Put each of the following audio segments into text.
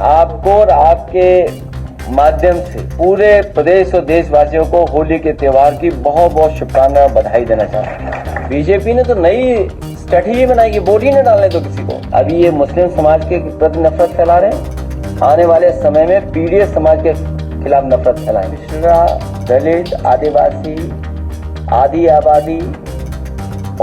आपको और आपके माध्यम से पूरे प्रदेश और देशवासियों को होली के त्योहार की बहुत बहुत शुभकामनाएं और बधाई देना चाहता हूँ। बीजेपी ने तो नई स्ट्रेटेजी बनाई कि वोट ही न डालने दो किसी को। अभी ये मुस्लिम समाज के प्रति नफरत फैला रहे हैं, आने वाले समय में पीड़ित समाज के खिलाफ नफरत फैलाएंगे। पिछड़ा, दलित, आदिवासी, आदि आबादी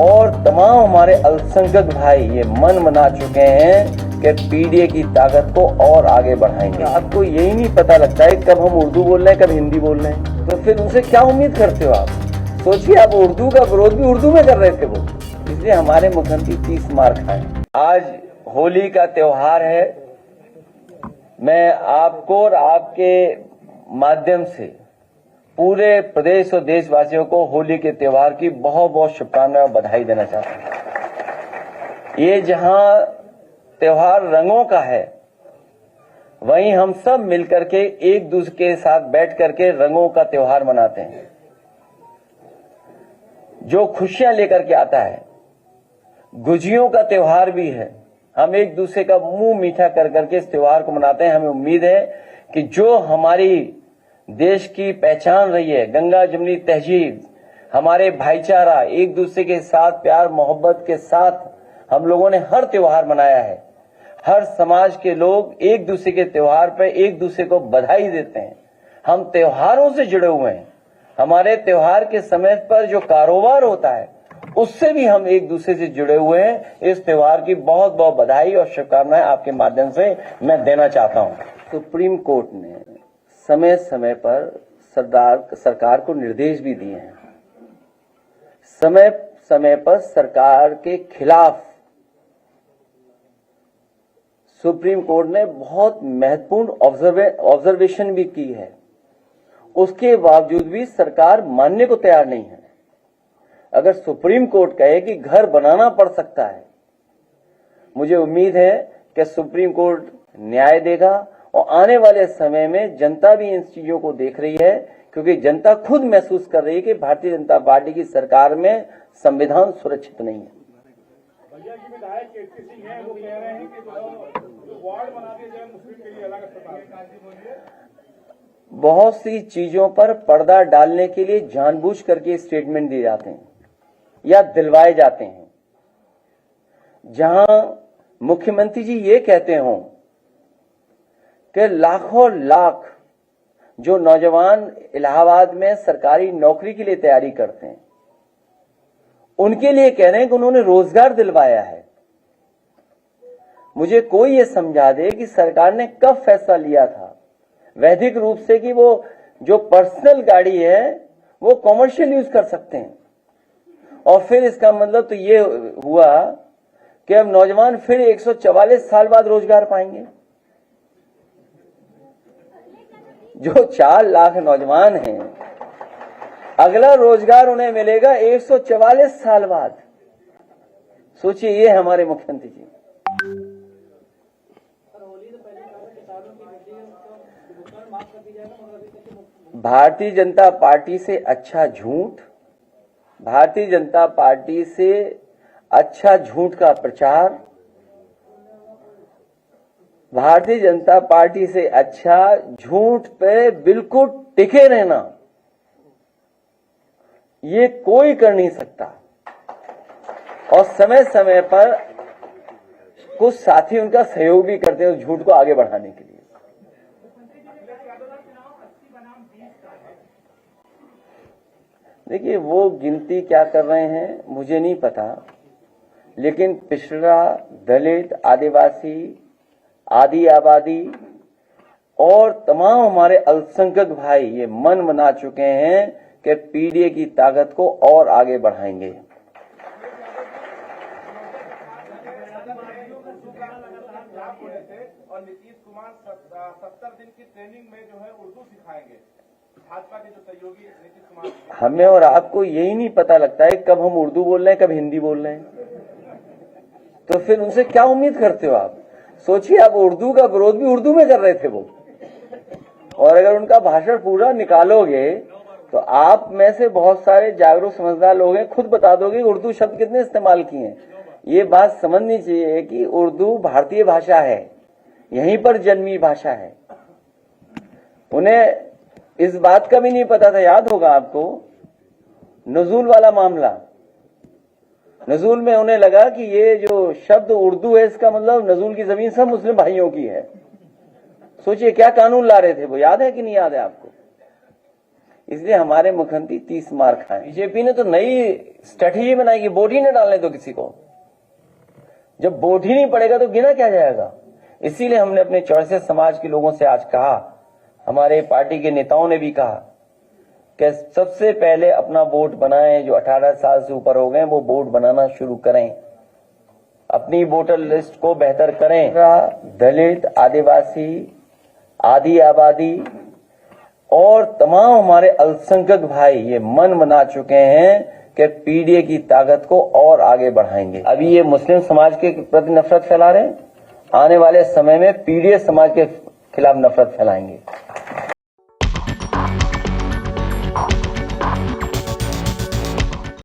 और तमाम हमारे अल्पसंख्यक भाई ये मन बना चुके हैं कि पीडीए की ताकत को और आगे बढ़ाएंगे। आपको यही नहीं पता लगता है कब हम उर्दू बोल रहे हैं कब हिंदी बोल रहे हैं, तो फिर उनसे क्या उम्मीद करते हो आप? सोचिए, आप उर्दू का विरोध भी उर्दू में कर रहे थे वो, इसलिए हमारे मुख्यमंत्री 30 मार खाए। आज होली का त्योहार है। मैं आपको और आपके माध्यम से पूरे प्रदेश और देशवासियों को होली के त्योहार की बहुत बहुत शुभकामनाएं और बधाई देना चाहता हूं। ये जहां त्योहार रंगों का है, वहीं हम सब मिलकर के एक दूसरे के साथ बैठ करके रंगों का त्योहार मनाते हैं, जो खुशियां लेकर के आता है। गुजियों का त्योहार भी है। हम एक दूसरे का मुंह मीठा कर करके इस त्योहार को मनाते हैं। हमें उम्मीद है कि जो हमारी देश की पहचान रही है, गंगा जमुनी तहजीब, हमारे भाईचारा, एक दूसरे के साथ प्यार मोहब्बत के साथ हम लोगों ने हर त्योहार मनाया है। हर समाज के लोग एक दूसरे के त्योहार पर एक दूसरे को बधाई देते हैं। हम त्योहारों से जुड़े हुए हैं। हमारे त्योहार के समय पर जो कारोबार होता है उससे भी हम एक दूसरे से जुड़े हुए हैं। इस त्योहार की बहुत बहुत बधाई और शुभकामनाएं आपके माध्यम से मैं देना चाहता हूं। सुप्रीम कोर्ट ने समय समय पर सरकार को निर्देश भी दिए हैं। समय समय पर सरकार के खिलाफ सुप्रीम कोर्ट ने बहुत महत्वपूर्ण ऑब्जर्वेशन भी की है। उसके बावजूद भी सरकार मानने को तैयार नहीं है। अगर सुप्रीम कोर्ट कहे कि घर बनाना पड़ सकता है, मुझे उम्मीद है कि सुप्रीम कोर्ट न्याय देगा और आने वाले समय में जनता भी इन चीजों को देख रही है, क्योंकि जनता खुद महसूस कर रही है कि भारतीय जनता पार्टी की सरकार में संविधान सुरक्षित नहीं है। भैया जी, विधायक केपी सिंह हैं, वो कह रहे हैं कि वार्ड बना दिया जाए मुस्लिम के लिए अलग अस्पताल। बहुत सी चीजों पर पर्दा डालने के लिए जानबूझ करके स्टेटमेंट दिए जाते हैं या दिलवाए जाते हैं। जहां मुख्यमंत्री जी ये कहते हों कि लाखों लाख जो नौजवान इलाहाबाद में सरकारी नौकरी के लिए तैयारी करते हैं, उनके लिए कह रहे हैं कि उन्होंने रोजगार दिलवाया है। मुझे कोई ये समझा दे कि सरकार ने कब फैसला लिया था वैधिक रूप से कि वो जो पर्सनल गाड़ी है वो कॉमर्शियल यूज कर सकते हैं। और फिर इसका मतलब तो ये हुआ कि अब नौजवान फिर 144 साल बाद रोजगार पाएंगे। जो 4 लाख नौजवान हैं, अगला रोजगार उन्हें मिलेगा 144 साल बाद। सोचिए, ये हमारे मुख्यमंत्री जी। भारतीय जनता पार्टी से अच्छा झूठ, भारतीय जनता पार्टी से अच्छा झूठ का प्रचार, भारतीय जनता पार्टी से अच्छा झूठ पे बिल्कुल टिके रहना, ये कोई कर नहीं सकता। और समय समय पर कुछ साथी उनका सहयोग भी करते हैं उस झूठ को आगे बढ़ाने के लिए। देखिए, वो गिनती क्या कर रहे हैं मुझे नहीं पता, लेकिन पिछड़ा, दलित, आदिवासी, आदि आबादी और तमाम हमारे अल्पसंख्यक भाई ये मन बना चुके हैं कि पीडीए की ताकत को और आगे बढ़ाएंगे। और नीतीश कुमार 70 दिन की ट्रेनिंग में जो है उर्दू सिखाएंगे। भाजपा के जो सहयोगी नीतीश कुमार, हमें और आपको यही नहीं पता लगता है कब हम उर्दू बोल रहे हैं कब हिंदी बोल रहे हैं, तो फिर उनसे क्या उम्मीद करते हो आप? सोचिए, आप उर्दू का विरोध भी उर्दू में कर रहे थे वो, और अगर उनका भाषण पूरा निकालोगे तो आप में से बहुत सारे जागरूक समझदार लोग हैं, खुद बता दोगे उर्दू शब्द कितने इस्तेमाल किए हैं। ये बात समझनी चाहिए कि उर्दू भारतीय भाषा है, यहीं पर जन्मी भाषा है। उन्हें इस बात का भी नहीं पता था, याद होगा आपको, नजूल वाला मामला। नजूल में उन्हें लगा कि ये जो शब्द उर्दू है, इसका मतलब नजूल की जमीन सब मुस्लिम भाइयों की है। सोचिए क्या कानून ला रहे थे वो, याद है कि नहीं याद है आपको? इसलिए हमारे मुख्यमंत्री 30 मार खाए। बीजेपी ने तो नई स्ट्रेटेजी बनाई कि वोट ही न डालने दो किसी को। जब वोट ही नहीं पड़ेगा तो गिना क्या जाएगा? इसीलिए हमने अपने चौरसिया समाज के लोगों से आज कहा, हमारे पार्टी के नेताओं ने भी कहा कि सबसे पहले अपना वोट बनाएं। जो 18 साल से ऊपर हो गए वो वोट बनाना शुरू करें, अपनी वोटर लिस्ट को बेहतर करें। दलित, आदिवासी, आदि आबादी और तमाम हमारे अल्पसंख्यक भाई ये मन बना चुके हैं कि पीडीए की ताकत को और आगे बढ़ाएंगे। अभी ये मुस्लिम समाज के प्रति नफरत फैला रहे हैं, आने वाले समय में पीडीए समाज के खिलाफ नफरत फैलाएंगे।